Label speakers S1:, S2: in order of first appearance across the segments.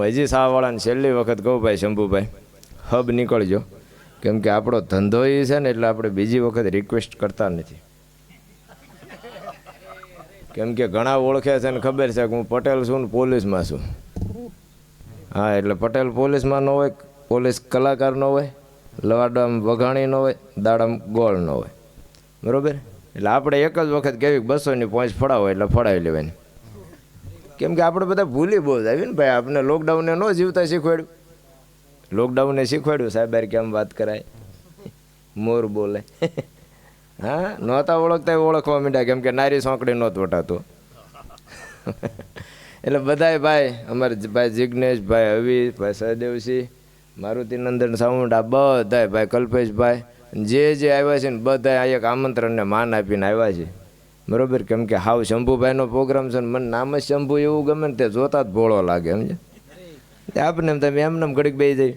S1: હજી સાવાળાને છેલ્લી વખત કહું ભાઈ શંભુભાઈ હબ નીકળજો, કેમ કે આપણો ધંધો એ છે ને એટલે આપણે બીજી વખત રિક્વેસ્ટ કરતા નથી. કેમ કે ઘણા ઓળખે છે ને ખબર છે કે હું પટેલ છું ને પોલીસમાં છું. હા, એટલે પટેલ પોલીસમાં ન હોય, પોલીસ કલાકાર ન હોય, લવાડામાં વઘાણી ન હોય, દાડામાં ગોળ ન હોય, બરાબર. એટલે આપણે એક જ વખત કેવી 200ની પહોંચ ફળાવો એટલે ફળાવી લેવાની. કેમ કે આપણે બધા ભૂલી બહુ જ આવી ને ભાઈ. આપણે લોકડાઉનને ન જીવતા શીખવાડ્યું, લોકડાઉનને શીખવાડ્યું સાહેબ કેમ વાત કરાય, મોર બોલે. હા, નહોતા ઓળખતા ઓળખવા માંડ્યા, કેમ કે નારી સોંકડી નહોતું વટાતું. એટલે બધાય ભાઈ, અમારે ભાઈ જિગ્નેશ, ભાઈ અવી, ભાઈ સહદેવસિંહ, મારુતિનંદન સાઉન્ડ, આ બધાય ભાઈ કલ્પેશભાઈ જે આવ્યા છે ને બધા એક આમંત્રણને માન આપીને આવ્યા છે, બરાબર. કેમ કે હાવ શંભુભાઈનો પ્રોગ્રામ છે ને મને નામ જ શંભુ એવું ગમે ને તે જોતા જ ભોળો લાગે, સમજે. આપણે એમ તમે એમને ઘડીક બે જાય.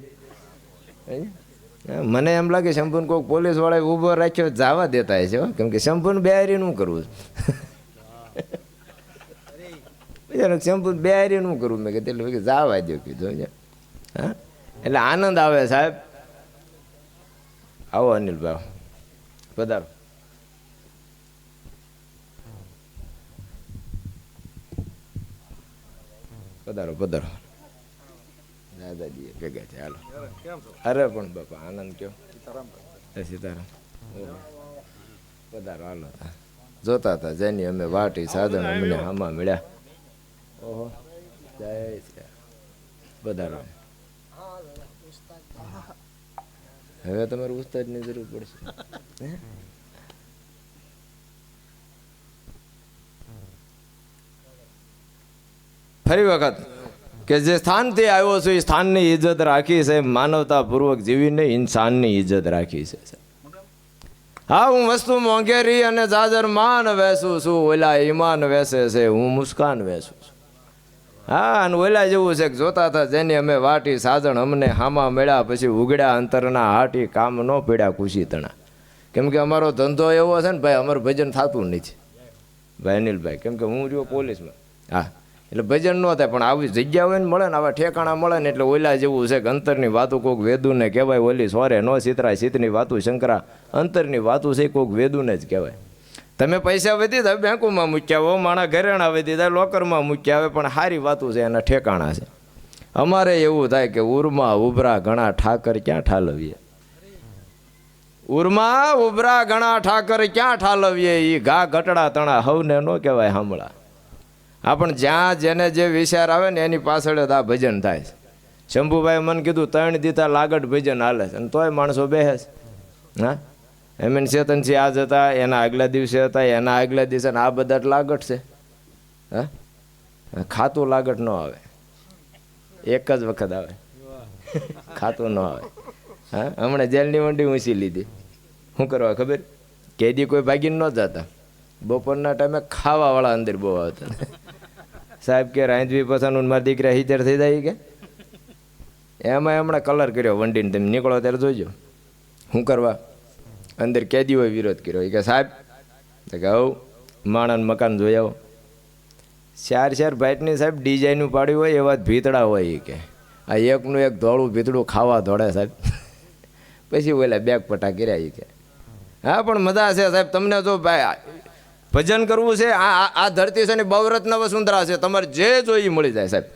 S1: મને એમ લાગે શંભુને કોઈક પોલીસવાળાએ ઊભો રાખ્યો જવા દેતા હશે, કેમ કે શંભુને બેહારીનું કરવું છે. શંભુને બેહારીનું કરવું મેં કીધું, એટલે જવા દો કીધું. હા, એટલે આનંદ આવે સાહેબ. આવો અનિલભાઈ, પધારો. પધારો પધારો. દાદાજી ભેગા છે, હાલો. અરે પણ બાપા આનંદ કયો. સીતારામ. પધારો, હાલો. જોતા હતા જેની અમે વાટી સાધન અમને આમાં મળ્યા. ઓહો, જય શ્રી. પધારો. હવે તમારે ઉસ્તાદની જરૂર પડશે. ફરી વખત કે જે સ્થાનથી આવ્યો છું એ સ્થાનની ઇજ્જત રાખી છે, માનવતાપૂર્વક જીવીને ઇન્સાનની ઇજ્જત રાખી છે. હા, હું વસ્તુ મોંઘેરી અને જાજર માન વેસું છું, ઓલા ઈમાન વેસે છે, હું મુસ્કાન વેસું છું. હા, અને ઓલા જેવું છે કે જોતા હતા જેની અમે વાટી સાજણ અમને હામાં મળ્યા પછી ઉગડ્યા અંતરના હાટી કામ ન પડ્યા ખુશી તણા. કેમ કે અમારો ધંધો એવો છે ને ભાઈ, અમારું ભજન થતું નથી ભાઈ અનિલભાઈ. કેમ કે હું રહ્યો પોલીસમાં. હા, એટલે ભજન ન થાય, પણ આવી જગ્યા હોય ને મળે ને, આવા ઠેકાણા મળે ને એટલે ઓલા જેવું છે કે અંતરની વાતું કોઈક વેદુને કહેવાય. ઓલી સોરે ન સીતરાય સીતની વાતું શંકરા, અંતરની વાતું છે કોઈક વેદુને જ કહેવાય. તમે પૈસા વધી દીધા બેંકોમાં મૂક્યા હો, માણા ઘરેણા વધી દીધા લોકરમાં મૂક્યા આવે, પણ સારી વાતું છે એના ઠેકાણા છે. અમારે એવું થાય કે ઉરમાં ઉભરા ઘણા ઠાકર ક્યાં ઠાલવીએ, ઉરમાં ઉભરા ઘણા ઠાકર ક્યાં ઠાલવીએ, એ ઘા ઘટડા તણા હવને ન કહેવાય સાંભળા. આ પણ જ્યાં જેને જે વિચાર આવે ને એની પાછળ જ આ ભજન થાય છે. શંભુભાઈ મને કીધું 3 દીધા લાગડ ભજન હાલે છે, અને તોય માણસો બેસે છે. હા, એમ ચેતનસિંહ આજ હતા, એના આગલા દિવસે હતા, એના આગલા દિવસે, આ બધા જ લાગટ છે. હા, ખાતું લાગટ ન આવે, એક જ વખત આવે, ખાતું ન આવે. હા, હમણાં જેલની વંડી ઊંચી લીધી. શું કરવા ખબર? કેદી કોઈ ભાગીને ન જતા, બપોરના ટાઈમે ખાવાવાળા અંદર બહુ આવતા. સાહેબ કે રાંધવી પસાનું મારા દીકરા હિતર થઈ જાય કે એમાં હમણાં કલર કર્યો વંડીને, તમે નીકળો ત્યારે જોઈજો. શું કરવા? અંદર કેદીઓએ વિરોધ કર્યો. એ કે સાહેબ કે આવું માણસ મકાન જોઈ આવો. 4 ભાઈટની સાહેબ ડિઝાઇનું પાડ્યું હોય એવા જ ભીતડા હોય. એ કે આ એકનું એક ધોળું ભીતડું ખાવા દોડે સાહેબ. પછી ઓલા બેગ પટા કર્યા. એ કે હા, પણ મજા છે સાહેબ. તમને જો ભાઈ ભજન કરવું છે, આ ધરતી છે ને બહુરત્ન વસુંધરા છે, તમારે જે જોઈએ મળી જાય સાહેબ.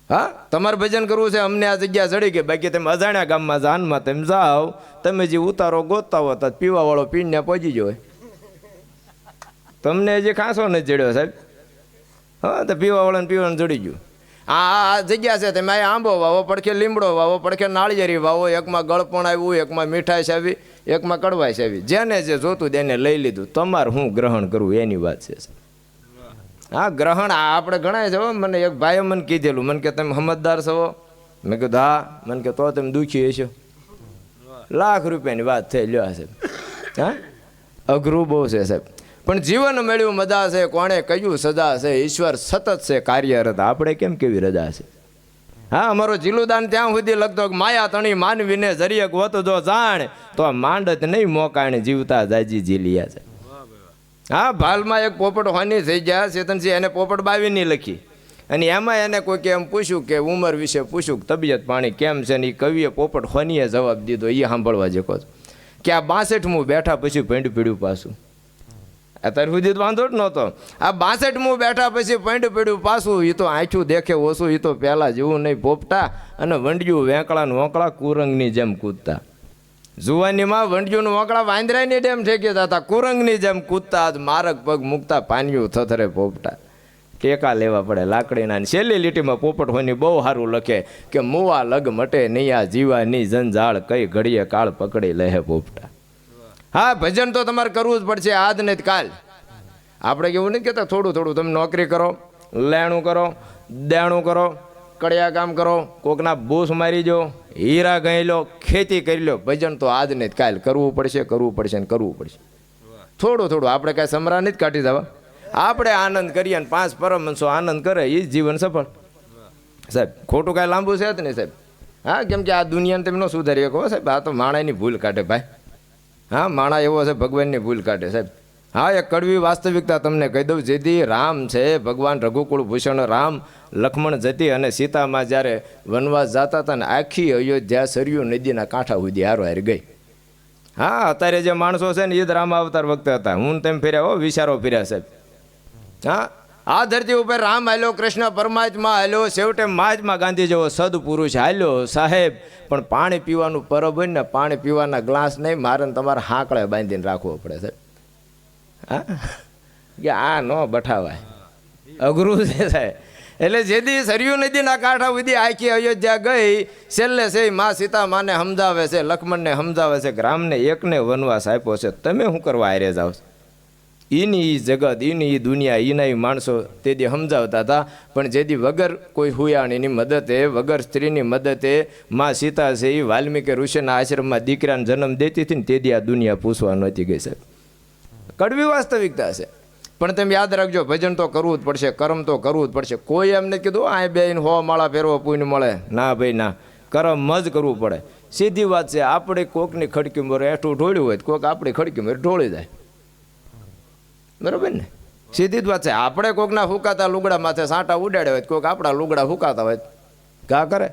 S1: હા, તમારે ભજન કરવું છે, અમને આ જગ્યા ચડી ગઈ. બાકી તમે અજાણ્યા ગામમાં જાનમાં તમે જાઓ, તમે જે ઉતારો ગોતતા હો તો પીવાવાળો પીને પહોંચી જાય. તમને હજી ખાંસો નથી જડ્યો સાહેબ. હા, તો પીવાવાળાને પીવાનું જડી ગયું. આ જગ્યા છે, તમે આ આંબો વાવો, પડખે લીમડો વાવો, પડખે નાળિયેરી વાવો, એકમાં ગળપણ આવ્યું, એકમાં મીઠાઈ આવી, એકમાં કડવાઈશ આવી. જેને જે જોતું તેને લઈ લીધું. તમારે હું ગ્રહણ કરવું એની વાત છે. હા, ગ્રહણ આપણે ગણાય છે. મને એક ભાઈએ મને કીધેલું, મને કે તમે સમજદાર છો? મેં કીધું હા. મને કે તો તમે દુઃખી હશો. લાખ રૂપિયાની વાત થઈ લ્યો સાહેબ. હા, અઘરું બહુ છે સાહેબ. પણ જીવન મળ્યું મજા છે, કોણે કહ્યું સજા છે, ઈશ્વર સતત છે કાર્યરત, આપણે કેમ કેવી રજા છે. હા, અમારો જીલુદાન ત્યાં સુધી લગતો માયા તણી માનવીને જરીયક હોત જો જાણ, તો માંડત નહીં મોકાણે જીવતા જાજી જીલિયા છે. હા, ભાલમાં એક પોપટ હોની થઈ ગયા ચેતનસિંહ, એને પોપટ 22ની લખી. અને એમાં એને કોઈકે એમ પૂછ્યું કે ઉંમર વિશે પૂછ્યું કે તબિયત પાણી કેમ છે ને એ કવિએ પોપટ ખોનીએ જવાબ દીધો એ સાંભળવા જેકો કે આ 62મું બેઠા પછી પૈંડ પીડ્યું પાછું. અત્યાર સુધી તો વાંધો જ નહોતો. આ 62મું બેઠા પછી પૈંડ પીડ્યું પાછું. એ તો આંખું દેખે ઓછું. એ તો પહેલાં જેવું નહીં પોપટા અને વંડિયું વેંકળા ને વોંકળા કુરંગની જેમ કૂદતા. જુવાનીમાં વંડિયું વોંકળા વાંદરાની જેમ ઠેકી હતા, કુરંગની જેમ કૂદતા. મારક પગ મૂકતા પાન્યું થથરે પોપટા. ટેકા લેવા પડે લાકડીના. છેલ્લી લીટીમાં પોપટ હોની બહુ સારું લખે કે મુવા લગ મટે નૈયા જીવાની જંજાળ કઈ ઘડીએ કાળ પકડી લે પોપટા. હા, ભજન તો તમારે કરવું જ પડશે આજ નહીં કાલ. આપણે કેવું નથી કહેતા થોડું થોડું તમે નોકરી કરો, લેણું કરો, દેણું કરો, કડિયા કામ કરો, કોકના બૂસ મારી જો, હીરા ગઈ લો, ખેતી કરી લો. ભજન તો આજ નહીં કાલ કરવું પડશે, કરવું પડશે ને કરવું પડશે. થોડું થોડું આપણે કાંઈ સમરા નથી કાઢી દેવા. આપણે આનંદ કરીએ ને 5 પરમહંસો આનંદ કરે એ જ જીવન સફળ. સાહેબ ખોટું કાંઈ લાંબુ છે જ નહીં સાહેબ. હા, કેમ કે આ દુનિયાને તમે ન સુધારી શકો સાહેબ. આ તો માણાની ભૂલ કાઢે ભાઈ. હા, માણા એવો છે ભગવાનની ભૂલ કાઢે સાહેબ. હા, એક કડવી વાસ્તવિકતા તમને કહી દઉં. જેથી રામ છે ભગવાન રઘુકુળ ભૂષણ રામ, લક્ષ્મણ જતી અને સીતામાં જ્યારે વનવાસ જતા હતા ને આખી અયોધ્યા સરયુ નદીના કાંઠા સુધી હારો ગઈ. હા, અત્યારે જે માણસો છે ને એ જ રામ અવતાર વખતે હતા. હું તેમ ફેર્યા હો વિચારો ફેર્યા સાહેબ. હા, આ ધરતી ઉપર રામ હાલ્યો, કૃષ્ણ પરમાત્મા હાલ્યો, છેવટે મહાત્મા ગાંધી જેવો સદપુરુષ હાલ્યો સાહેબ. પણ પાણી પીવાનું પરબ હોય ને પાણી પીવાના ગ્લાસ નહીં, મારે તમારે હાંકળે બાંધીને રાખવો પડે સાહેબ. હા, કે આ ન બઠાવાય, અઘરું છે સાહેબ. એટલે જેથી સરયુ નદીના કાંઠા સુધી આખી અયોધ્યા ગઈ, છેલ્લે છે મા સીતા માને સમજાવે છે, લક્ષ્મણને સમજાવે છે કે રામને એકને વનવાસ આપ્યો છે, તમે શું કરવા હારે જાઓ. એની એ જગત, એની એ દુનિયા, એના એ માણસો તેથી સમજાવતા હતા. પણ જેથી વગર કોઈ હુયાણીની મદદે, વગર સ્ત્રીની મદદે મા સીતા છે એ વાલ્મીકી ઋષિના આશ્રમમાં દીકરાને જન્મ દેતી હતી ને તેથી આ દુનિયા પૂછવા નહોતી ગઈ સાહેબ. કડવી વાસ્તવિકતા છે. પણ તમે યાદ રાખજો, ભજન તો કરવું જ પડશે, કર્મ તો કરવું જ પડશે. કોઈ એમને કીધું આ બેન 100 માળા ફેરવો પુણ્ય મળે, ના ભાઈ ના, કર્મ જ કરવું પડે. સીધી વાત છે. આપણે કોકની ખડકી મોરે હેઠું ઢોળ્યું હોય કોક આપણી ખડકી મોરે ઢોળી જાય, બરોબર ને? સીધી જ વાત છે. આપણે કોકના હુકાતા લુગડા માથે સાંટા ઉડાડે હોય કોક આપણા લુગડા હુકાતા હોય કા કરે,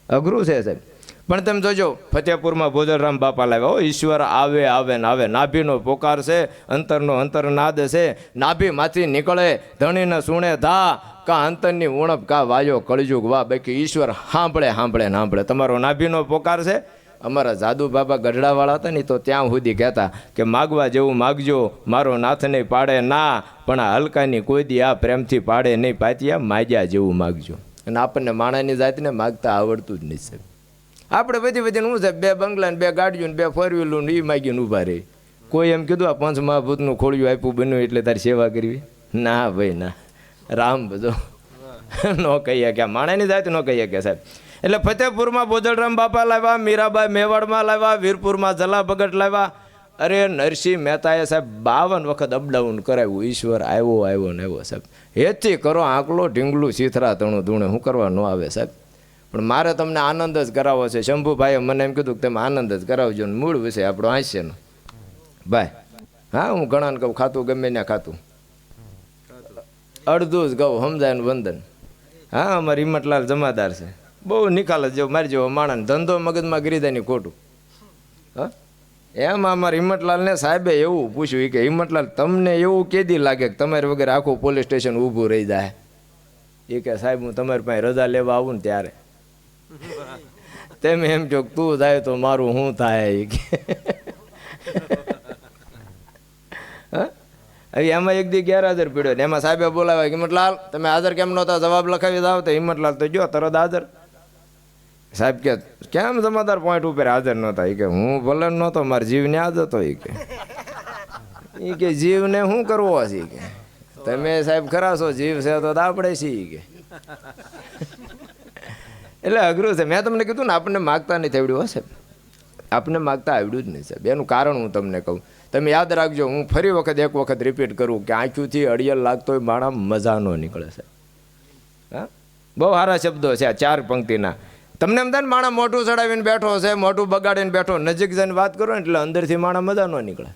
S1: અઘરું છે સાહેબ. પણ તમે જોજો, ફતેપુરમાં ભોજરામ બાપા લાવ્યા. ઈશ્વર આવે આવે ને આવે. નાભીનો પોકાર છે, અંતરનો અંતરનાદ છે. નાભીમાંથી નીકળે ધણીને સુણે ધા, કા અંતરની ઉણપ કા વાયો કળજુગ વા. બાકી ઈશ્વર સાંભળે સાંભળે સાંભળે. તમારો નાભીનો પોકાર છે. અમારા જાદુ બાબા ગઢડાવાળા હતા ને તો ત્યાં સુધી કહેતા કે માગવા જેવું માગજો, મારો નાથ નહીં પાડે ના, પણ આ હલકાની કોઈ દી આ પ્રેમથી પાડે નહીં પાતિયા, માગ્યા જેવું માગજો. અને આપણને માણાની જાતને માગતા આવડતું જ નહીં સાહેબ. આપણે બધી બધીને શું છે, 2 બંગલા ને 2 ગાડીઓ ને 2 4 વ્હીલો ને એ માગીને ઊભા રહી. કોઈ એમ કીધું આ 5 મહાભૂતનું ખોળિયું આપ્યું બન્યું એટલે તારી સેવા કરવી? ના ભાઈ ના. રામ બધો ન કહીએ કે માણાની જાત ન કહીએ કે સાહેબ. એટલે ફતેપુરમાં બોજલરામ બાપા લાવ્યા, મીરાબાઈ મેવાડમાં લાવ્યા, વીરપુરમાં જલા ભગત લાવ્યા. અરે નરસિંહ મહેતાએ સાહેબ 52 વખત અપડાઉન કરાવ્યું. ઈશ્વર આવ્યો આવ્યો ને આવ્યો સાહેબ. હેથી કરો આંકલો ઢીંગલું સીથરા તણું ધૂણે શું કરવા ન આવે સાહેબ. પણ મારે તમને આનંદ જ કરાવવો છે. શંભુભાઈએ મને એમ કીધું કે તમે આનંદ જ કરાવજો ને મૂળ વિશે આપણો હાસ્યનો ભાઈ. હા, હું ઘણાને કહું ખાતું ગમે ત્યાં ખાતું અડધું જ કહું, સમજાય વંદન. હા, અમારે હિંમતલાલ જમાદાર છે, બહુ નિકાલ જ જેવો મારી જેવો માણસ, ધંધો મગજમાં ગીરીદાની ખોટું. હા, એમ અમારે હિંમતલાલને સાહેબે એવું પૂછ્યું કે હિંમતલાલ તમને એવું કેદી લાગે કે તમારી વગર આખું પોલીસ સ્ટેશન ઊભું રહી જાય? એ કે સાહેબ હું તમારી પાસે રજા લેવા આવું ને ત્યારે. તેમ એમ કહો તું થાય તો મારું શું થાય? હવે એમાં એક દી ગેરહાજર પીડ્યો ને એમાં સાહેબે બોલાવ્યા હિંમતલાલ તમે હાજર કેમ નહોતા, જવાબ લખાવી દાવ. તો હિંમતલાલ તો જો તરત હાજર. સાહેબ કે કેમ જમાદાર પોઈન્ટ ઉપર હાજર નહોતા? એ કે હું ભલે નહોતો, મારા જીવને આજ હતો. એ કે જીવને શું કરવો છે? કે તમે સાહેબ ખરા છો, જીવ છે તો આપણે છીએ કે. એટલે અઘરું છે. મેં તમને કીધું ને આપણને માગતા નથી આવડ્યું હશે, આપણને માગતા આવડ્યું જ નહીં સાહેબ. એનું કારણ હું તમને કહું, તમે યાદ રાખજો. હું ફરી એક વખત રિપીટ કરું કે આંખુથી અડિયલ લાગતો હોય માણા મજા ન નીકળે સાહેબ. હા, બહુ સારા શબ્દો છે આ 4 પંક્તિના. તમને એમ થાય ને માણા મોઢું ચડાવીને બેઠો છે, મોઢું બગાડીને બેઠો, નજીક જઈને વાત કરો ને એટલે અંદરથી માણા મજા ન નીકળે.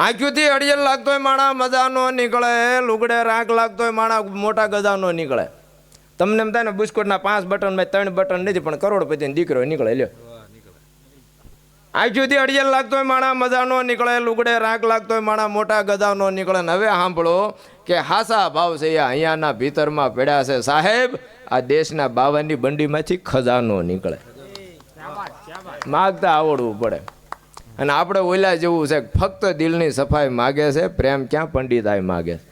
S1: આંખ્યુંથી અડિયલ લાગતોય માણા મજા નો નીકળે, લુગડે રાખ લાગતોય માણા મોટા ગજા નો નીકળે. તમને એમ થાય ને બિસ્કુટના 5 બટનમાં 3 બટન નથી, પણ કરોડપતિનો દીકરો નીકળે. લ્યો, આંખ્યુંથી અડિયલ લાગતોય માણા મજા નો નીકળે, લુગડે રાખ લાગતોય માણા મોટા ગજા નો નીકળે. હવે સાંભળો કે હાસા ભાવ છે અહીંયાના ભીતરમાં પડ્યા છે સાહેબ. આ દેશના બાવાની બંડીમાંથી ખજાનો નીકળે. માગતા આવડવું પડે. અને આપણે ઓલા જેવું છે, ફક્ત દિલની સફાઈ માગે છે, પ્રેમ ક્યાં પંડિતાઈ માગે છે.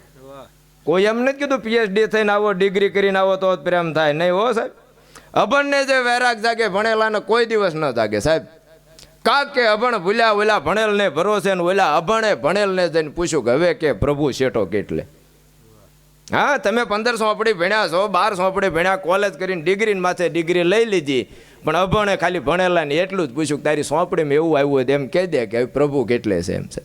S1: કોઈ એમ નથી કીધું પીએચડી થઈને આવો, ડિગ્રી કરીને આવો તો પ્રેમ થાય નહીં. હો સાહેબ, અભણને જે વૈરાગ જાગે ભણેલાને કોઈ દિવસ ન જાગે સાહેબ. કાક કે અભણ ભૂલ્યા ઓલા ભણેલને ભરોસે ને ઓલા અભણે ભણેલને જઈને પૂછ્યું કે હવે કે પ્રભુ શેઠો કેટલે. હા, તમે 15 સોંપડી ભણ્યા છો, 12 સોંપડી ભણ્યા, કોલેજ કરીને ડિગ્રી માથે ડિગ્રી લઈ લીધી, પણ અભણે ખાલી ભણેલા ને એટલું જ પૂછ્યું કે તારી સોંપડીમાં એવું આવ્યું હોય એમ કહી દે કે પ્રભુ કેટલે છે એમ છે.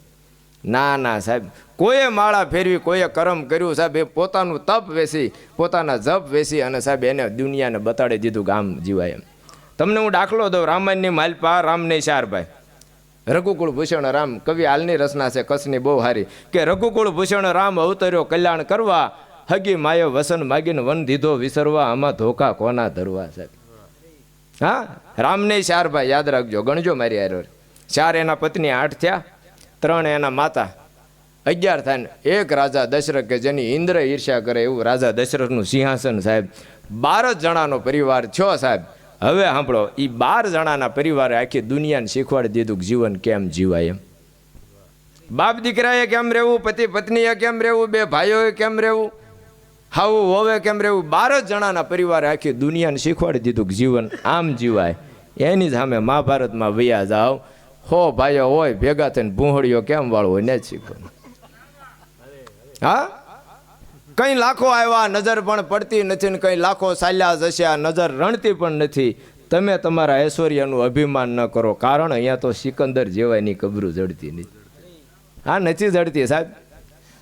S1: ના ના સાહેબ, કોઈએ માળા ફેરવી, કોઈએ કરમ કર્યું સાહેબ. એ પોતાનું તપ વેસી, પોતાના જપ વેસી અને સાહેબ એને દુનિયાને બતાડી દીધું કે આમ જીવાય એમ. તમને હું દાખલો દઉં. રામાયણની માલપા રામની 4 ભાઈ. રઘુકુળ ભૂષણ રામ, કવિ હાલની રચના છે કચ્છની બહુ સારી, કે રઘુકુળ ભૂષણ રામ અવતર્યો કલ્યાણ કરવા, હગી માયો વસન માગીને વન દીધો વિસરવા, આમાં ધોકા કોના ધરવા સાહેબ. હા, રામને 4 ભાઈ યાદ રાખજો, ગણજો મારી હારે. 4 એના પત્ની 8 થયા, 3 એના માતા 11 થાય ને. એક રાજા દશરથ કે જેની ઇન્દ્ર ઈર્ષ્યા કરે એવું રાજા દશરથનું સિંહાસન સાહેબ. 12 જણાનો પરિવાર થયો સાહેબ. હવે સાંભળો, એ 12 જણાના પરિવારે આખી દુનિયાને શીખવાડી દીધું કે જીવન કેમ જીવાય એમ. બાપ દીકરાએ કેમ રહેવું, પતિ પત્નીએ કેમ રહેવું, 2 ભાઈઓએ કેમ રહેવું, હાવું હોવે કેમ રહેવું. 12 જણાના પરિવારે આખી દુનિયાને શીખવાડી દીધું કે જીવન આમ જીવાય. એની સામે મહાભારતમાં વૈયા જાઓ, 100 ભાઈઓ હોય ભેગા થઈને ભૂંહળીઓ કેમ વાળવો હોય ને જ શીખવાનું. હા, કઈ લાખો આવ્યા નજર પણ પડતી નથી ને કઈ લાખો ચાલ્યા જશે આ નજર રણતી પણ નથી. તમે તમારા ઐશ્વર્યનું અભિમાન ન કરો, કારણ અહીંયા તો સિકંદર જેવાની કબરું જડતી નથી. હા, નથી જડતી સાહેબ.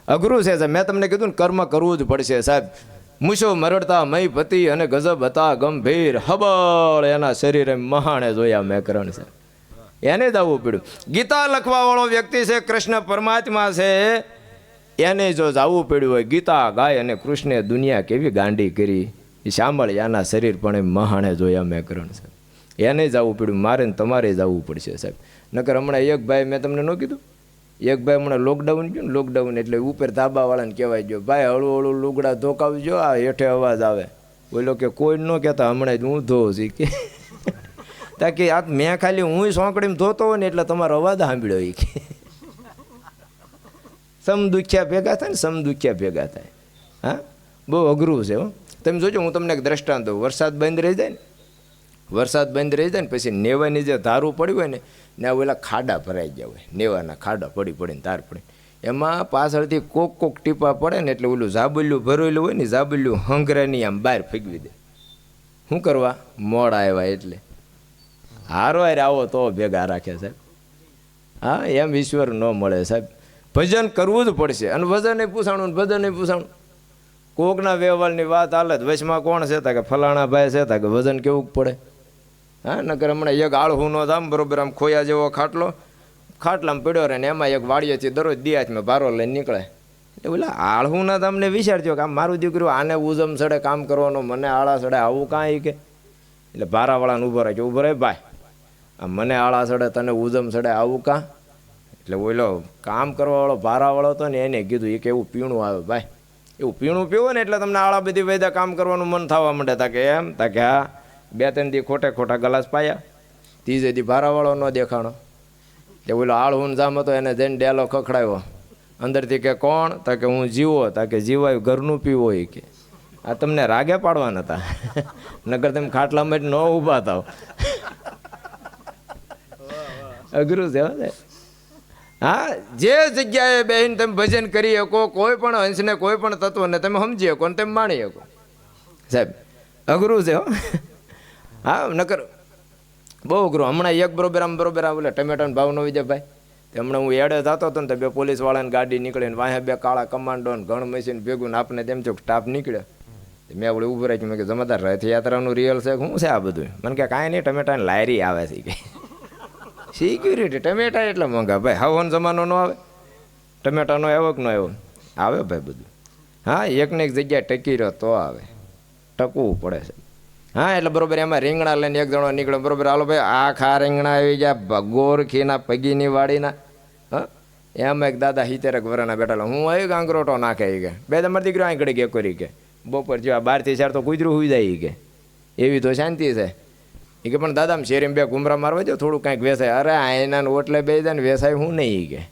S1: અઘરું છે સાહેબ. મેં તમને કીધું ને કર્મ કરવું જ પડશે સાહેબ. મૂછો મરડતા મય પતિ અને ગજબ હતા ગંભીર, હબળ એના શરીરે મહાણે જોયા મેં કરણ સાહેબ. એને જ આવવું પડ્યું. ગીતા લખવા વાળો વ્યક્તિ છે, કૃષ્ણ પરમાત્મા છે, એને જો જવું પડ્યું હોય ગીતા ગાય અને કૃષ્ણે દુનિયા કેવી ગાંડી કરી, એ સાંભળ એના શરીર પણ મહાણે જોયા મેં કરણ સાહેબ. એને જવું પડ્યું. મારે ને તમારે જવું પડશે સાહેબ. નકર હમણાં એક ભાઈ મેં તમને ન કીધું, એક ભાઈ હમણાં લોકડાઉન ગયું ને, લોકડાઉન એટલે ઉપર ધાબાવાળાને કહેવાય ગયો, ભાઈ હળવું હળવું લુગડા ધોકાવજો, આ હેઠે અવાજ આવે. બોલો કે કોઈ ન કહેતા, હમણાં જ હું ધોઉં છું કે તાકી આ મેં ખાલી હું સોંકડીમાં ધોતો હોય ને એટલે તમારો અવાજ સાંભળ્યો એ કે સમ દુખ્યા ભેગા થાય ને, સમ દુખ્યા ભેગા થાય. હા, બહુ અઘરું છે હો. તમે જોજો, હું તમને એક દ્રષ્ટાંત દઉં. વરસાદ બંધ રહી જાય ને, વરસાદ બંધ રહી જાય ને પછી નેવાની જે ધારું પડ્યું હોય ને, ને ઓલા ખાડા ભરાઈ ગયા હોય, નેવાના ખાડા પડી પડીને ધાર પડી, એમાં પાછળથી કોક ટીપા પડે ને એટલે ઓલું જાબલ્યું ભરેલું હોય ને, જાબલ્યું હંગરાની આમ બહાર ફેંકવી દે. શું કરવા? મોડા આવ્યા એટલે. હારો હારે આવો તો ભેગા રાખે સાહેબ. હા, એમ ઈશ્વર ન મળે સાહેબ. ભજન કરવું જ પડશે. અને વજન નહીં પૂછાણું, ભજન નહીં પૂછાણું. કોકના વ્યવહારની વાત હાલે વચમાં કોણ છે તા કે ફલાણા ભાઈ છે તા કે વજન કેવું પડે. હા, નકર હમણાં એક આળહું નો આમ બરોબર આમ ખોયા જેવો ખાટલો ખાટલામાં પડ્યો રહે ને એમાં એક વાડીએથી દરરોજ દિયાચમાં ભારો લઈને નીકળે. એટલે બોલા આળહુના તમને વિચારજો કે આમ મારું દીકરું આને ઉજમ સડે કામ કરવાનો, મને આળા સડે આવું કાંઈ કે. એટલે ભારાવાળાને ઊભો રાખે, ઊભો રહે ભાઈ, આ મને આળા સડે તને ઉજમ સડે આવું કાં. એટલે ઓલો કામ કરવાવાળો ભારાવાળો હતો ને એને કીધું એ કે એવું પીણું આવે ભાઈ, એવું પીણું પીવો ને એટલે તમને આળા બધી વૈદા કામ કરવાનું મન થવા માંડે. તા કે એમ, તા કે હા. 2-3 દી ખોટા ગલાસ પાયા, 3 દી ભારાવાળો ન દેખાણો. તે ઓલો આળહુન જામ હતો એને જઈને ડેલો ખખડાવ્યો અંદરથી કે કોણ? તા કે હું જીવો. તા કે જીવાયું ઘરનું પીવો એ કે. આ તમને રાગે પાડવાના હતા, નગર તમે ખાટલામાં ન ઊભા થાવ. અઘરું છે. હા, જે જગ્યાએ બેહીને તમે ભજન કરી શકો, કોઈ પણ અંશને કોઈ પણ તત્વને તમે સમજી શકો ને તમે માણી શકો સાહેબ. અઘરું છે હો. હા, નકર બહુ અઘરું. હમણાં એક બરોબર આમ બોલે ટમેટાનો ભાવ ન વિજય ભાઈ. હમણાં હું એડે જતો હતો ને તો 2 પોલીસવાળાની ગાડી નીકળીને વાહે 2 કાળા કમાન્ડો ને ઘણ મશીન ભેગું ને આપણે તેમ ચોક સ્ટાફ નીકળ્યો. મેં આપણે ઊભું રાખ્યું. મેં કે જમાદાર રથયાત્રાનું રિયલ છે શું છે આ બધું? મને કે કાંઈ નહીં, ટમેટાની લાયરી આવે છે કે. સિક્યુરિટી ટમેટા એટલા મોંઘા ભાઈ, હવન જમાનો ન આવે. ટમેટાનો આવ્યો કે ન આવ્યો? આવે ભાઈ બધું. હા, એકને એક જગ્યાએ ટકી રહ્યો તો આવે, ટકવું પડે છે. હા, એટલે બરોબર એમાં રીંગણા લઈને એક જણો નીકળ્યો, બરોબર હાલો ભાઈ આખા રીંગણા આવી ગયા ગોરખીના પગીની વાડીના. હા, એમાં એક દાદા 70 વર્ષના બેઠેલા, હું આવી ગાંગરોટો નાખે કે બે તમારી દીકરો અહીં ઘડી કે કરી કે બપોર જેવા 12 થી 4 તો કૂતરું હોઈ જાય કે એવી તો શાંતિ છે એ કે. પણ દાદા શેરીમાં બે ઘુમરા મારવા જાવ થોડું કાંઈક વેસાય. અરે આયના ઓટલે બે જાય ને વેસાય હું નહીં કે.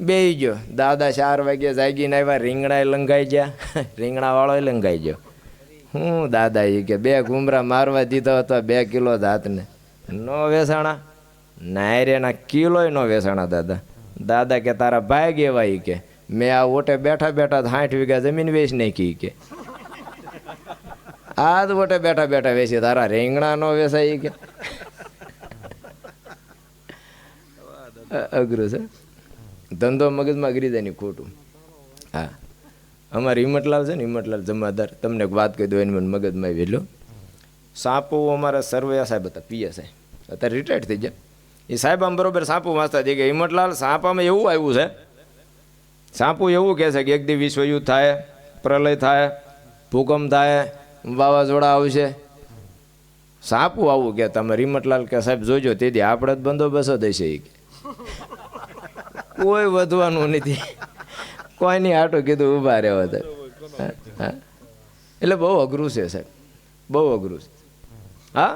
S1: બે ગયો દાદા 4 વાગ્યે જાગીને આવ્યા, રીંગણા લંઘાઈ ગયા, રીંગણા વાળો લંઘાઈ ગયો. હું દાદા એ કે બે ઘુમરા મારવા દીધો હતો 2 કિલો જાતને નો વેસાણા નાયરેના કિલોય નો વેસાણા. દાદા કે તારા ભાઈ ગેવાય કે મેં આ ઓટે બેઠા બેઠા 60 વીઘા જમીન વેચ નાખી કે. આ જ ઓટે બેઠા બેઠા વેચી તારા રીંગણા નો વેસાય કે. અઘરું છે ધંધો, મગજમાં ગીરીદાની ખોટું. હા, અમારે હિંમતલાલ છે ને, હિંમતલાલ જમાદાર, તમને એક વાત કહી દો એની મને મગજમાં આવી. એટલો સાપુ અમારા સર્વૈયા સાહેબ હતા, પીએસઆઈ, અત્યારે રિટાયર્ડ થઈ ગયા. એ સાહેબ આમ બરોબર સાપુ વાંચતા થઈ ગયા. હિંમતલાલ સાપામાં એવું આવ્યું છે, સાપુ એવું કહે છે કે એક દી વિશ્વયુદ્ધ થાય, પ્રલય થાય, ભૂકંપ થાય, વાવાઝોડા આવશે. સાપુ આવું કે તમારે હિંમતલાલ કે સાહેબ જોજો તેથી આપણે જ બંદોબસ્ત દઈશે એ કે. કોઈ વધવાનું નથી, કોઈની આટો કીધું ઊભા રહેવા થાય. એટલે બહુ અઘરું છે સાહેબ, બહુ અઘરું છે. હા,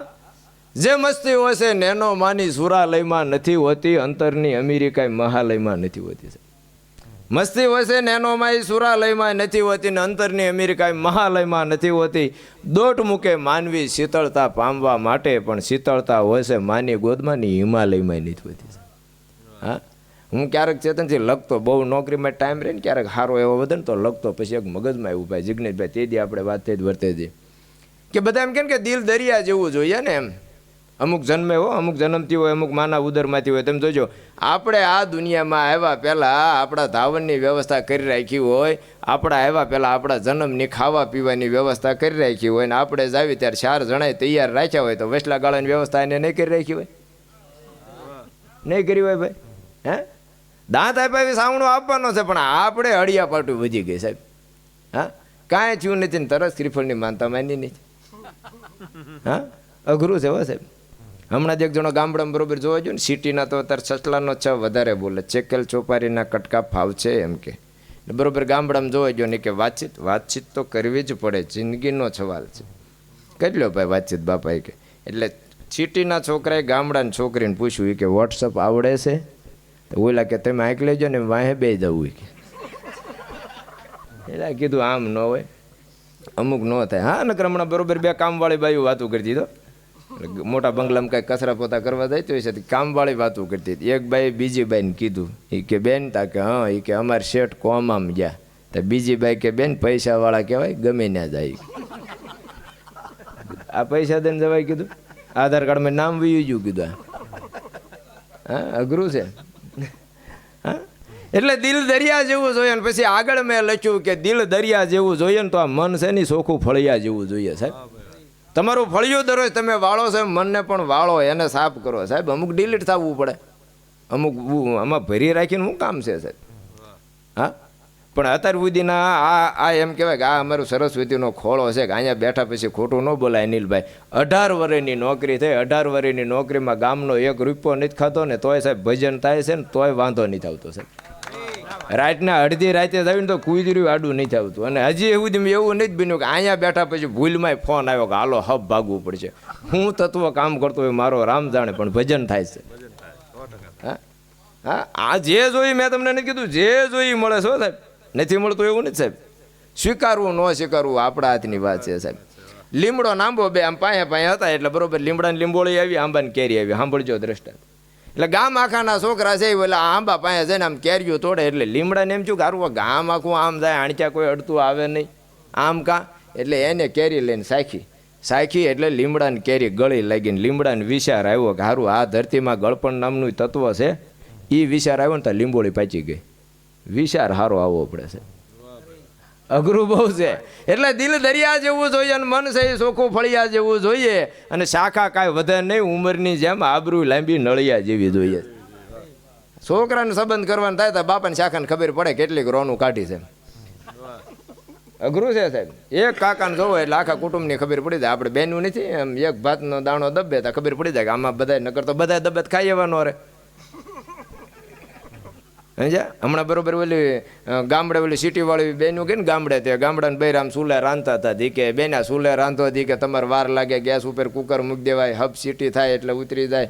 S1: જે મસ્તી હોય છે નેનો માની સુરાલયમાં નથી હોતી, અંતરની અમેરિકા મહાલયમાં નથી હોતી. મસ્તી હોય છે નેનોમાં સુરાલયમાં નથી હોતી ને અંતરની અમેરિકા મહાલયમાં નથી હોતી. દોટ મૂકે માનવી શીતળતા પામવા માટે, પણ શીતળતા હોય છે માની ગોદમાં ની હિમાલયમાં નથી હોતી. હા, હું ક્યારેક ચેતનથી લખતો, બહુ નોકરીમાં ટાઈમ રહે ને ક્યારેક સારો એવો વધે ને તો લખતો. પછી એક મગજમાં એવું ભાઈ જિગ્નેશભાઈ તે દી આપણે વાત થઈ વર્તે હતી કે બધા એમ કે દિલ દરિયા જેવું જોઈએ ને એમ. અમુક જન્મે હો, અમુક જન્મથી હોય, અમુક માના ઉદરમાંથી હોય. તમે જોજો આપણે આ દુનિયામાં આવ્યા પહેલાં આપણા ધાવણની વ્યવસ્થા કરી રાખી હોય, આપણા આવ્યા પહેલાં આપણા જન્મની ખાવા પીવાની વ્યવસ્થા કરી રાખી હોય ને આપણે જ આવી ત્યારે 4 જણાએ તૈયાર રાખ્યા હોય તો વસલા ગાળાની વ્યવસ્થા એને નહીં કરી રાખી હોય? નહીં કરી હોય ભાઈ. હે, દાંત આપ્યા સાવણો આપવાનો છે પણ આપણે હળિયા પાટું વધી ગઈ સાહેબ. હા, કાંઈ થયું નથી ને તરસ શ્રીફળની માનતા માની નથી. હા, અઘરું છે હો સાહેબ. હમણાં જ એક જણો ગામડામાં બરોબર જોવા જો ને, સિટીના તો અત્યારે સસલાનો છ વધારે બોલે, ચેકેલ ચોપારીના કટકા ફાવ છે એમ કે. બરોબર ગામડામાં જોવા જો ને કે વાતચીત તો કરવી જ પડે, જિંદગીનો સવાલ છે. કરી લો ભાઈ વાતચીત બાપા કે. એટલે સિટીના છોકરાએ ગામડાની છોકરીને પૂછ્યું કે વોટ્સઅપ આવડે છે? તો ઓલા કે તમે આંક લેજો ને વાહે બે જવું કે. એટલે કીધું આમ ન હોય, અમુક ન થાય. હા, નકર હમણાં બરોબર 2 કામવાળી બાઈઓ વાતું કરતી તો મોટા બંગલામાં કાંઈ કચરા પોતા કરવા જાય તો હોય છે, કામવાળી વાતું કરતી હતી. એક બાઈ બીજી બાઈને કીધું એ કે બેન તા કે હા, એ કે અમારે શેઠ કોમામ ગયા. તો બીજી બાઈ કે બેન પૈસાવાળા કહેવાય ગમે ના જાય. આ પૈસા દઈને જવાય કીધું, આધાર કાર્ડમાં નામ વયું ગયું કીધું. હા, અઘરું છે. હા, એટલે દિલ દરિયા જેવું જોઈએ ને પછી આગળ મેં લખ્યું કે દિલ દરિયા જેવું જોઈએ ને તો આ મન છે ને ચોખ્ખું ફળિયા જેવું જોઈએ સાહેબ. તમારું ફળિયું દરરોજ તમે વાળો છો, મનને પણ વાળો, એને સાફ કરો સાહેબ. અમુક ડિલીટ થવું પડે, અમુક આમાં ભરી રાખીને શું કામ છે સાહેબ. હા, પણ અત્યાર સુધીના આ એમ કહેવાય કે આ અમારું સરસ્વતીનો ખોળો છે કે અહીંયા બેઠા પછી ખોટું ન બોલાય. અનિલભાઈ 18 વર્ષની નોકરી થઈ, 18 વર્ષની નોકરીમાં ગામનો 1 રૂપિયો નથી ખાતો ને તોય સાહેબ ભજન થાય છે ને તોય વાંધો નથી આવતો સાહેબ. રાતના અડધી રાતે આવીને તો કુદર્યું આડું નથી આવતું. અને હજી એવું નથી બન્યું કે અહીંયા બેઠા પછી ભૂલમાંય ફોન આવ્યો કે હાલો હબ ભાગવું પડશે. હું તત્વ કામ કરતો હોય મારો રામ જાણે, પણ ભજન થાય છે. હા હા, આ જે જોઈ મેં તમને નથી કીધું, જે જોઈ મળે છો સાહેબ, નથી મળતું એવું નથી સાહેબ. સ્વીકારવું ન સ્વીકારવું આપણા હાથની વાત છે સાહેબ. લીમડો આંબો બે આમ પાયા પાયા હતા એટલે બરોબર લીમડાની લીંબોળી આવી, આંબાની કેરી આવી. સાંભળજો દ્રષ્ટા. એટલે ગામ આખાના છોકરા છે એટલે આંબા પાયા જઈને આમ કેરીઓ તોડે એટલે લીમડાને એમ થયું કે હારું ગામ આખું આમ જાય, આણક્યા કોઈ અડતું આવે નહીં આમ કાં. એટલે એને કેરી લઈને સાખી એટલે લીમડાની કેરી ગળી લાગીને લીમડાને વિચાર આવ્યો કે હારું આ ધરતીમાં ગળપણ નામનું તત્વ છે, એ વિચાર આવ્યો ને તો લીંબોળી પાચી ગઈ. વિચાર સારો આવવો પડે છે, અઘરું બહુ છે. એટલે દિલ દરિયા જેવું જોઈએ અને મન છે ચોખ્ખું ફળિયા જેવું જોઈએ. અને શાખા કાંઈ વધે નહીં, ઉંમરની જેમ આબરૂ લાંબી નળિયા જેવી જોઈએ. છોકરાને સંબંધ કરવાનું થાય તો બાપાને શાખાને ખબર પડે કેટલીક રોનું કાઢી છે. અઘરું છે સાહેબ. એક કાકાને જોવો એટલે આખા કુટુંબની ખબર પડી જાય. આપણે બેનું નથી એમ એક ભાતનો દાણો દબે તો ખબર પડી જાય કે આમાં બધા નકર તો બધા દબે ખાઈ જવાનો રે. હમણાં બરોબર ઓલી ગામડે ઓલી સિટીવાળી બેનું કે ને ગામડે તે ગામડાને બૈરામ સુલે રાંધતા હતા ધી કે બેના સુલે રાંધો ધી કે તમારે વાર લાગે ગેસ ઉપર કુકર મૂકી દેવાય હબ સિટી થાય એટલે ઉતરી જાય.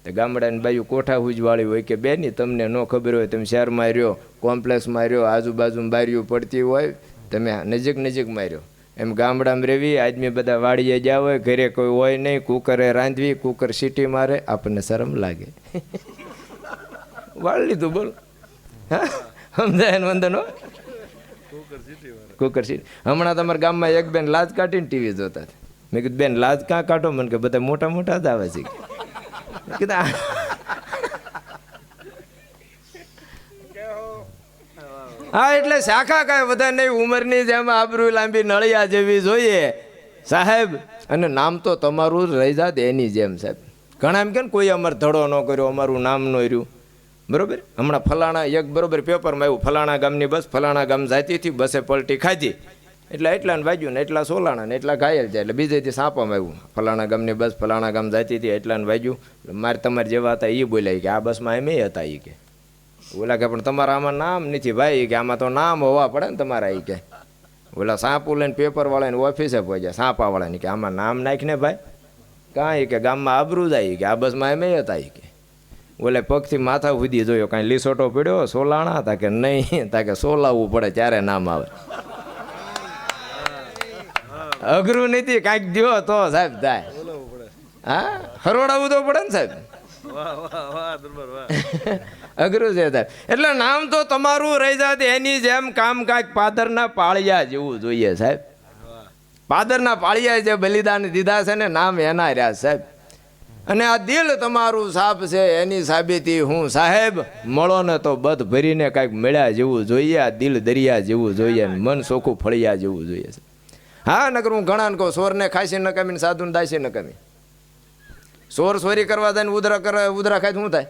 S1: તો ગામડાની બાજુ કોઠા હુજવાળી હોય કે બેની તમને ન ખબર હોય તમે શહેરમાં રહ્યો કોમ્પ્લેક્સમાં રહ્યો આજુબાજુમાં બારીઓ પડતી હોય તમે નજીક નજીકમાં રહ્યો. એમ ગામડામાં રહેવી આદમી બધા વાડીએ ગયા હોય ઘરે કોઈ હોય નહીં કુકરે રાંધવી કુકર સિટી મારે આપણને શરમ લાગે. વાળ લીધું બોલ હા સમજાય ને વંદનો કુકર સિટી. હમણાં તમારા ગામમાં એક બેન લાજ કાઢીને ટીવી જોતા હતા. મેં કીધું બેન લાજ કાં કાઢો મને કે બધા મોટા મોટા જ આવે છે કીધા. હા એટલે શાખા કાંઈ બધા નહીં ઉંમરની જેમ આબરૂ લાંબી નળિયા જેવી જોઈએ સાહેબ. અને નામ તો તમારું જ રહી જાત એની જેમ સાહેબ. ઘણા એમ કે ને કોઈ અમારે ધડો ન કર્યો અમારું નામ ન રહ્યું બરોબર. હમણાં ફલાણા એક બરોબર પેપરમાં આવ્યું ફલાણા ગામની બસ ફલાણા ગામ જાતી હતી બસે પલટી ખાધી એટલે એટલા ને વાગ્યું ને એટલા સોલાણા ને એટલા ઘાયલ જાય એટલે બીજેથી સાંપવામાં આવ્યું ફલાણા ગામની બસ ફલાણા ગામ જાતી હતી એટલા ને વાગ્યું. મારે તમારે જેવા હતા એ બોલાય કે આ બસમાં એમ હતા એ કે ઓલા કે પણ તમારા આમાં નામ નથી ભાઈ કે આમાં તો નામ હોવા પડે ને તમારા એ કે ઓલા સાપુ લઈને પેપર વાળાને ઓફિસે પહોંચ્યા સાપા વાળાની કે આમાં નામ નાખીને ભાઈ કાંઈ કે ગામમાં આબરું જાય કે આ બસમાં એમ હતા એ કે ઓલે પગથી માથા સુધી જોયો કાંઈ લીસોટો પડ્યો સોલાણા હતા કે નહીં તા કે સોલાવવું પડે ત્યારે નામ આવે. અઘરું નથી કાંઈક દ્યો તો સાહેબ થાય. હા હરોડાવવું તો પડે ને સાહેબ. અઘરું છે સાહેબ. એટલે નામ તો તમારું રહી જાત એની જેમ કામ કાંઈક પાદરના પાળિયા જેવું જોઈએ સાહેબ. પાદરના પાળિયા જે બલિદાન દીધા છે ને નામ એના રહ્યા સાહેબ. અને આ દિલ તમારું સાપ છે એની સાબિતી હું સાહેબ. મળો ને તો બધ ભરીને કાંઈક મળ્યા જેવું જોઈએ. આ દિલ દરિયા જેવું જોઈએ મન ચોખ્ખું ફળિયા જેવું જોઈએ. હા નકર હું ઘણાને કહું સોરને ખાસી નકામી સાધુને દાસી નકામી. સોર સોરી કરવા જાય ને ઉધરા ખાય શું થાય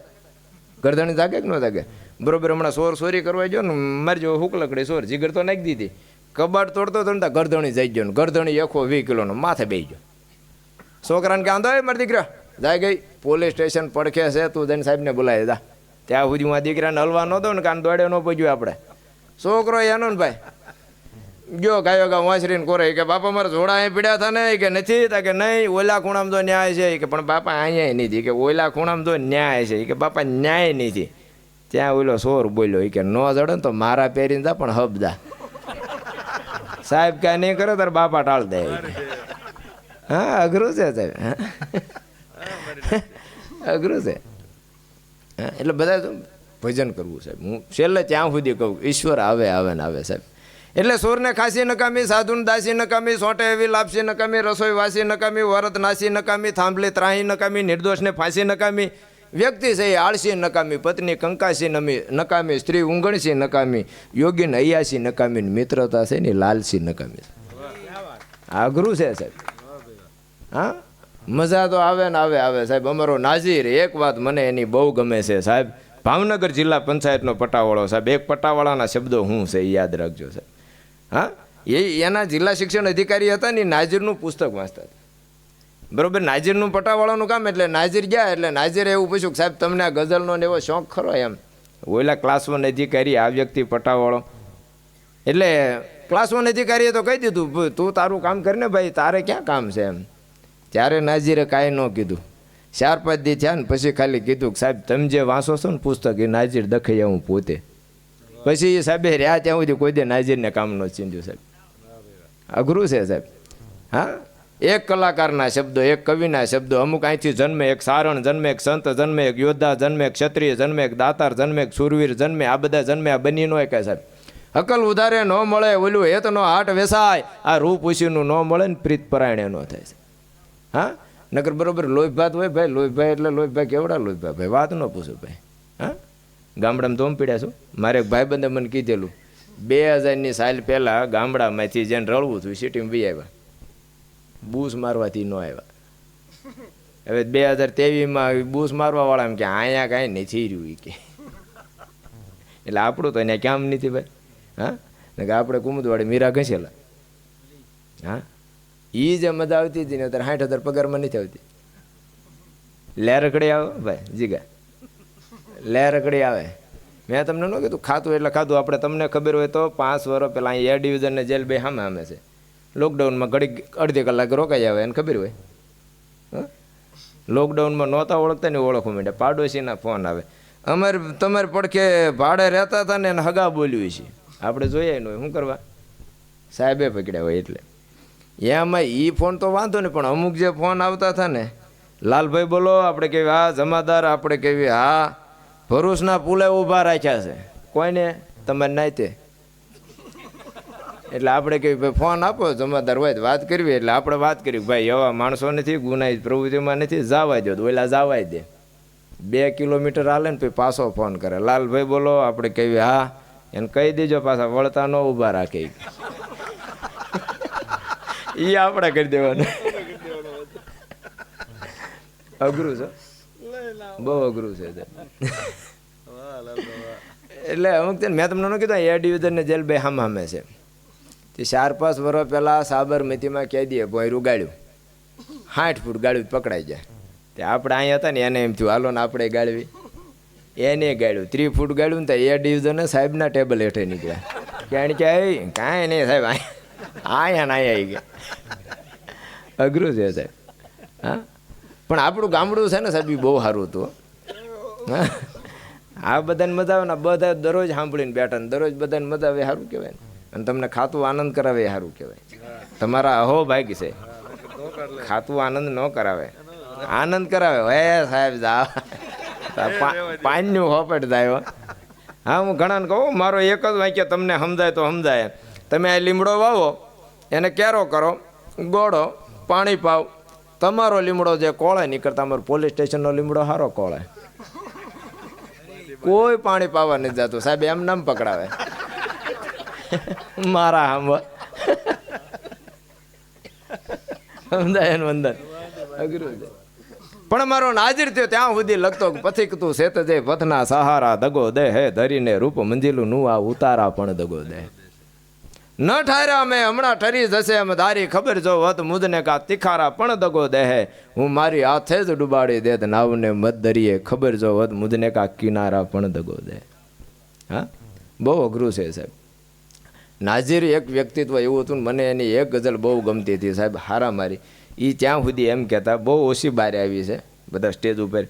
S1: ગરદણી જાગે કે ન જાગે બરોબર. હમણાં સોર સોરી કરવા ગયો ને મારી જો હુક લકડી સોર જીગર તો નાખી દીધી કબાટ તોડતો તો ને ગરદણી જઈ ગયો ને ગરદણી 120 કિલોનો માથે બેસી ગયો. છોકરાને કે આંધો મારી દીકરા જાય ગઈ પોલીસ સ્ટેશન પડખે છે તું જઈને સાહેબને બોલાવી દા. ત્યાં સુધી હું આ દીકરાને હલવા ન દો ને કાન દોડે ન પહોંચ્યું આપણે. છોકરો એનો ને ભાઈ ગયો ગાયો ગા વાંસરીને કોરે કે બાપા મારા જોડા અહીં પીડ્યા હતા ને કે નથી તા કે નહીં ઓલા ખૂણામાં તો ન્યાય છે કે પણ બાપા અહીંયા નથી કે ઓલા ખૂણામાં તો ન્યાય છે કે બાપા ન્યાય નથી. ત્યાં ઓલો સોર બોલ્યો કે ન જડે ને તો મારા પહેરીને જા પણ હબ દા. સાહેબ કાંઈ નહીં કરે તાર બાપા ટાળ દે. હા અઘરું છે સાહેબ. અઘરું છે. હા એટલે બધા ભજન કરવું સાહેબ. હું છેલ્લે ત્યાં સુધી કહું ઈશ્વર આવે આવે ને આવે સાહેબ. એટલે સોરને ખાસી નકામી સાધુને દાસી નકામી સોંટે એવી લાપસી નકામી રસોઈ વાસી નકામી વરત નાસી નકામી થાંભલી ત્રાહી નકામી નિર્દોષને ફાંસી નકામી વ્યક્તિ છે એ આળસી નકામી પત્ની કંકાસી નકામી સ્ત્રી ઊંઘણસી નકામી યોગીને અયાસી નકામી મિત્રતા છે ને લાલસી નકામી. આઘરું છે સાહેબ. હા મજા તો આવે ને આવે આવે સાહેબ. અમારો નાઝીર એક વાત મને એની બહુ ગમે છે સાહેબ. ભાવનગર જિલ્લા પંચાયતનો પટાવાળો સાહેબ. એક પટાવાળાના શબ્દો હું છે એ યાદ રાખજો સાહેબ. હા એના જિલ્લા શિક્ષણ અધિકારી હતા ને નાઝીરનું પુસ્તક વાંચતા હતા બરોબર. નાઝીરનું પટાવાળાનું કામ એટલે નાઝીર ગયા એટલે નાઝીરે એવું પૂછ્યું કે સાહેબ તમને આ ગઝલનો ને એવો શોખ ખરો એમ. ઓલા ક્લાસ 1 અધિકારી આ વ્યક્તિ પટાવાળો એટલે ક્લાસ 1 અધિકારીએ તો કહી દીધું તું તારું કામ કરીને ભાઈ તારે ક્યાં કામ છે એમ. ત્યારે નાઝીરે કાંઈ ન કીધું. 4-5 દી થયા ને પછી ખાલી કીધું કે સાહેબ તમે જે વાંચો છો ને પુસ્તક એ નાઝીર દખૈયા હું પોતે. પછી એ સાહેબે રહ્યા ત્યાં સુધી કોઈ દે નાઝીરને કામ ન ચીંધ્યું સાહેબ. અઘરું છે સાહેબ. હા એક કલાકારના શબ્દો એક કવિના શબ્દો અમુક અહીંથી જન્મે એક સારણ જન્મે એક સંત જન્મે એક યોદ્ધા જન્મે એક ક્ષત્રિય જન્મે એક દાતાર જન્મે એક સુરવીર જન્મે આ બધા જન્મે આ બની નો એકાય સાહેબ. અકલ ઉધારે ન મળે ઓલું હેતનો હાટ વેસાય આ રૂપ ઉછીનું ન મળે ને પ્રીત પરાયણે ન થાય છે. હા નકર બરોબર લોહીભાત હોય ભાઈ લોહીભાઈ એટલે લોહીભાઈ કેવડા લોહીભાઈ ભાઈ વાત ન પૂછો ભાઈ. હા ગામડામાં ધોમ પીડ્યા છું. મારે એક ભાઈબંધે મને કીધેલું 2000ની સાલ પહેલાં ગામડામાંથી જેને રળવું હતું સિટીમાં બી આવ્યા બૂસ મારવાથી ન આવ્યા. હવે 2023માં બૂસ મારવાવાળા એમ કે અહીંયા કાંઈ નથી રહ્યું કે એટલે આપણું તો એને ક્યામ નથી ભાઈ. હા ને કે આપણે કુમુદવાડી મીરા ઘસેલા. હા એ જે મજા આવતી હતી ને અત્યારે 60,000 પગારમાં નથી આવતી. લે રખડી આવે ભાઈ જીગા, લે રખડી આવે. મેં તમને ન કીધું ખાતું એટલે ખાતું. આપણે તમને ખબર હોય તો 5 વર્ષ પહેલાં અહીં એ ડિવિઝન ને જેલ બે સામે સામે છે. લોકડાઉનમાં ઘડી અડધી કલાક રોકાઈ આવે એને ખબર હોય. લોકડાઉનમાં નહોતા ઓળખતા ને ઓળખવા માંડ્યા. પાડોશીના ફોન આવે, અમારે તમારે પડખે ભાડે રહેતા હતા ને એને હગા બોલ્યું છે. આપણે જોઈએ ન હોય શું કરવા, સાહેબે પકડ્યા હોય. એટલે એમાં એ ફોન તો વાંધો ને, પણ અમુક જે ફોન આવતા હતા ને, લાલભાઈ બોલો, આપણે કેવી હા જમાદાર, આપણે કેવી હા ભરૂચના પુલે ઊભા રાખ્યા છે કોઈને તમારે નાતે. એટલે આપણે કેવી ભાઈ ફોન આપો જમાદાર હોય વાત કરવી. એટલે આપણે વાત કરી ભાઈ એવા માણસો નથી, ગુનાહિત પ્રવૃત્તિમાં નથી, જવા દો. ઓલા જવા દે. 2 કિલોમીટર હાલે ને પછી પાછો ફોન કરે, લાલભાઈ બોલો, આપણે કેવી હા એને કહી દેજો પાછા વળતા ન ઊભા રાખે. એ આપણે કરી દેવાનું. અઘરું છે, બહુ અઘરું છે. એટલે અમુક મેં તમને ન કીધું એ ડિવિઝન ને જેલ બે સામે સામે છે. તે 4-5 વર્ષ પહેલાં સાબરમતીમાં કહી દઈએ ભોંયરું ગાળ્યું, 60 ફૂટ ગાળ્યું પકડાઈ જાય. તે આપણે અહીંયા હતા ને એને એમ થયું હાલો ને આપણે ગાળવી. એને ગાળ્યું 30 ફૂટ ગાળ્યું ને તો એ ડિવિઝન સાહેબના ટેબલ હેઠે નીકળ્યા. ક્યાં કે કાંઈ નહીં સાહેબ આયા ના આવી ગયા. અઘરું છે સાહેબ. હા પણ આપણું ગામડું છે ને સાહેબ એ બહુ સારું હતું. હા આ બધાને મજા આવે ને, બધા દરરોજ સાંભળીને બેઠા ને દરરોજ બધાને મજા આવે સારું કહેવાય ને. અને તમને ખાતું આનંદ કરાવે એ સારું કહેવાય. તમારા અહો ભાગ છે, ખાતું આનંદ ન કરાવે, આનંદ કરાવે. હે સાહેબ જા પાનનું હોપટ જાય. હા હું ઘણાને કહું મારો એક જ વાક્ય તમને સમજાય તો સમજાય. તમે આ લીમડો વાવો, એને કેરો કરો, ગોળો, પાણી પાવ. તમારો લીમડો જે કોળે નીકળતા અમારો પોલીસ સ્ટેશનનો લીમડો સારો કોળે. કોઈ પાણી પાવા નથી જતું સાહેબ, એમ નામ પકડાવે. મારા આંબા સમજાય વંદન અઘરું છે. પણ મારો નાજીર થયો ત્યાં સુધી લખતો પથિક તું સેત જે પથના સહારા દગો દે હે ધરીને રૂપ મંજિલું નું આ ઉતારા પણ દગો દે. ન ઠાર્યા મેં હમણાં ઠરી જશે એમ દારી ખબર જો વત મુદને કા તિખારા પણ દગો દે હે. હું મારી હાથે જ ડુબાડી દેત નાવને મત દરીએ ખબર જો વત મુદને કા કિનારા પણ દગો દે. હા બહુ અઘરું છે સાહેબ. નાઝીર એક વ્યક્તિત્વ એવું હતું ને, મને એની એક ગઝલ બહુ ગમતી હતી સાહેબ, હારા મારી. એ ત્યાં સુધી એમ કહેતા, બહુ ઓછી બાર આવી છે બધા સ્ટેજ ઉપર,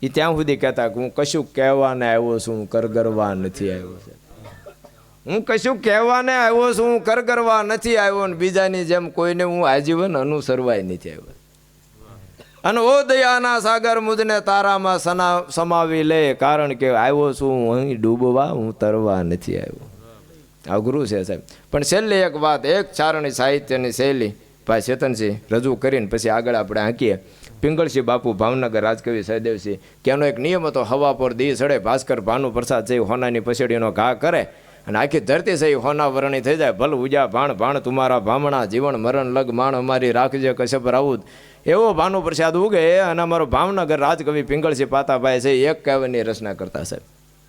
S1: એ ત્યાં સુધી કહેતા કે હું કશું કહેવાને આવ્યો છું, હું કરગરવા નથી આવ્યો છે. હું કશું કહેવાને આવ્યો છું, હું કરગરવા નથી આવ્યો ને બીજાની જેમ કોઈને હું આજીવન અનુસરવાય નથી આવ્યો. અને ઓ દયાના સાગર મુજને તારામાં સમાવી લે, કારણ કે આવ્યો છું હું અહીં ડૂબવા, હું તરવા નથી આવ્યો. અઘરું છે સાહેબ. પણ છેલ્લી એક વાત, એક ચારણી સાહિત્યની શૈલી ભાઈ ચેતનસિંહ રજૂ કરીને પછી આગળ આપણે હાંકીએ. પિંગળસિંહ બાપુ ભાવનગર રાજકવિ સહદેવસિંહ કેનો એક નિયમ હતો, હવા પર દી સડે ભાસ્કર ભાનુ પ્રસાદ છે હોનાની પછેડીનો ઘા કરે અને આખી ધરતી સહી હોના વરણી થઈ જાય. ભલ ઉજા ભાણ ભાણ તુમારા ભામણા, જીવન મરણ લગ માણ અમારી રાખજે કશ્યપ રાઉત. એવો ભાનુ પ્રસાદ ઉગે અને અમારો ભાવનગર રાજકવિ પિંગળસિંહ પાતાભાઈ છે એક કહેવાની રચના કરતા સાહેબ.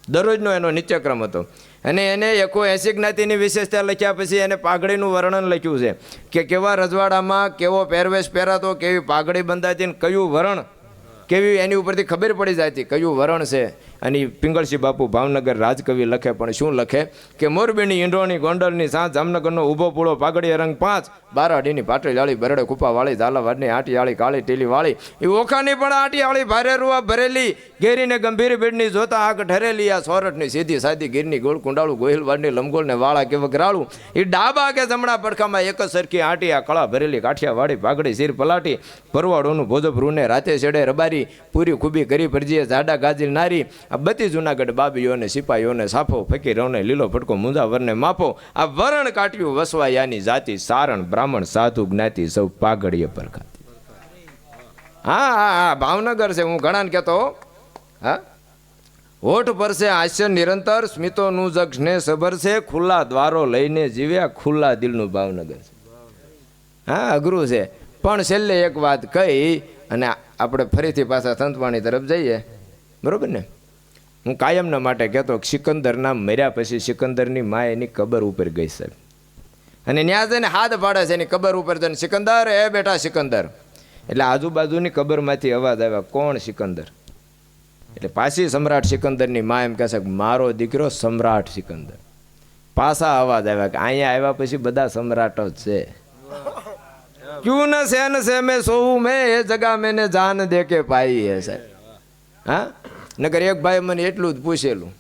S1: દરરોજનો એનો નિત્યક્રમ હતો. અને એને 180 જ્ઞાતિની વિશેષતા લખ્યા પછી એને પાઘડીનું વર્ણન લખ્યું છે કે કેવા રજવાડામાં કેવો પહેરવેશ પહેરાતો, કેવી પાઘડી બંધાતી ને કયું વરણ કેવી, એની ઉપરથી ખબર પડી જતી કયું વરણ છે. અને પિંગળસિંહ બાપુ ભાવનગર રાજકવિ લખે પણ શું લખે કે મોરબીની ઈંડોણી ગોંડલની સાંજ જામનગરનો ઊભો પૂળો પાઘડી રંગ 5 બારાડીની પાટલી જાળી બરડે કુપા વાળી ઝાલાવાડની આટી આળી કાળી ટીલી વાળી એ ઓખાની પણ આટી આળી ભારે રૂવા ભરેલી ઘેરીને ગંભીર બીડની જોતા આગ ઠરેલી. આ સોરઠની સીધી સાદી ગીરની ગોળ કુંડાળું ગોહિલવાડની લંબગોળને વાળા કે વગરાળું એ ડાબા કે જમણા પડખામાં એક જ સરખી આટી આ કળા ભરેલી કાઠિયાવાડી પાઘડી શીર પલાટી ભરવાડોનું ભોજભરૂને રાતે છેડે રબારી પૂરી ખૂબી કરી ભરજીએ જાડા ગાજીલ નારી. આ બધી જૂનાગઢ બાબીઓને સિપાહીઓને સાફો ફકીરોને લીલો ફટકો મુંજાવરને માફો. આ વરણ કાટ્યું વસવાયાની જાતિ સારણ બ્રાહ્મણ સાધુ જ્ઞાતિ સૌ પાઘડીએ પરખાતી. હા હા હા ભાવનગર છે. હું ઘણાને કહેતો હા હોઠ પર છે હાસ્ય નિરંતર, સ્મિતોનું જગ સ્નેહ સભર છે, ખુલ્લા દ્વારો લઈને જીવ્યા ખુલ્લા દિલનું ભાવનગર છે. હા અઘરું છે. પણ છેલ્લે એક વાત કહી અને આપણે ફરીથી પાછા સંતવાણી તરફ જઈએ, બરોબર ને. હું કાયમના માટે કહેતો સિકંદરના મર્યા પછી સિકંદરની મા એની કબર ઉપર ગઈ સાહેબ, અને ત્યાં જઈને હાથ પાડે છે એની કબર ઉપર જઈને, સિકંદર એ બેટા સિકંદર. એટલે આજુબાજુની કબરમાંથી અવાજ આવ્યા, કોણ સિકંદર? એટલે પાછી સમ્રાટ સિકંદરની મા એમ કહે છે કે મારો દીકરો સમ્રાટ સિકંદર. પાછા અવાજ આવ્યા કે અહીંયા આવ્યા પછી બધા સમ્રાટો જ છે. ક્યું ન સહેન સે મેં સોવું મેં એ જગા મેને જાન દે કે પાઈ હે સાહેબ. હા, નગર એક ભાઈ મને એટલું જ પૂછેલું,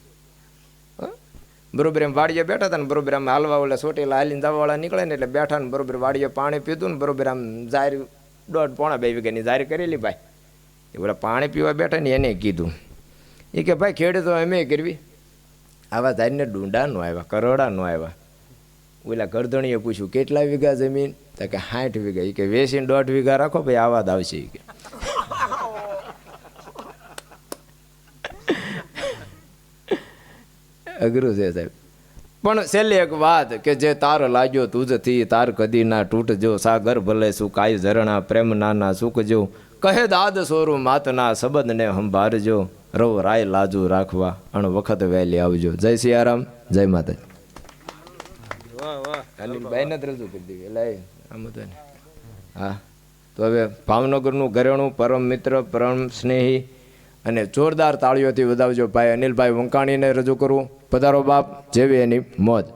S1: બરોબર એમ વાડીએ બેઠા હતા ને, બરોબર આમ હાલવા ઓલા ચોટીલા હાલીને જવાવાળા નીકળે ને એટલે બેઠા ને, બરોબર વાડીએ પાણી પીધું ને, બરોબર આમ જારી 1.5-2 વીઘાની જારી કરેલી ભાઈ. એ ઓલા પાણી પીવા બેઠા ને એને કીધું, એ કે ભાઈ ખેડૂતો એમ કરવી, આવા ધારીને ડુંડા નો આવ્યા, કરોડા નો આવ્યા. ઓલા ગરધણીએ પૂછ્યું કેટલા વીઘા જમીન? તો કે 60 વીઘા. એ કે વેચીને 1.5 વીઘા રાખો ભાઈ, આવા જ આવશે. કે અઘરું છે સાહેબ. પણ છેલ્લી એક વાત કે જે તાર લાગ્યો તુજથી તાર કદી ના તૂટજો, સાગર ભલે સુકાય ઝરણા પ્રેમ નાના સુકજો, કહે દાદ સોરું માતના શબ્દને સંભાળજો, રવ રાય લાજુ રાખવા અણ વખત વહેલી આવજો. જય સિયારામ, જય માતાજી. અનિલભાઈને જ રજૂ કરી દીધી એટલે આમ હતું ને. હા, તો હવે ભાવનગરનું ઘરેણું પરમ મિત્ર, પરમ સ્નેહી અને જોરદાર તાળીઓથી વધાવજો ભાઈ અનિલભાઈ વંકાણીને રજૂ કરવું. પધારો બાપ, જેવી એની મોજ.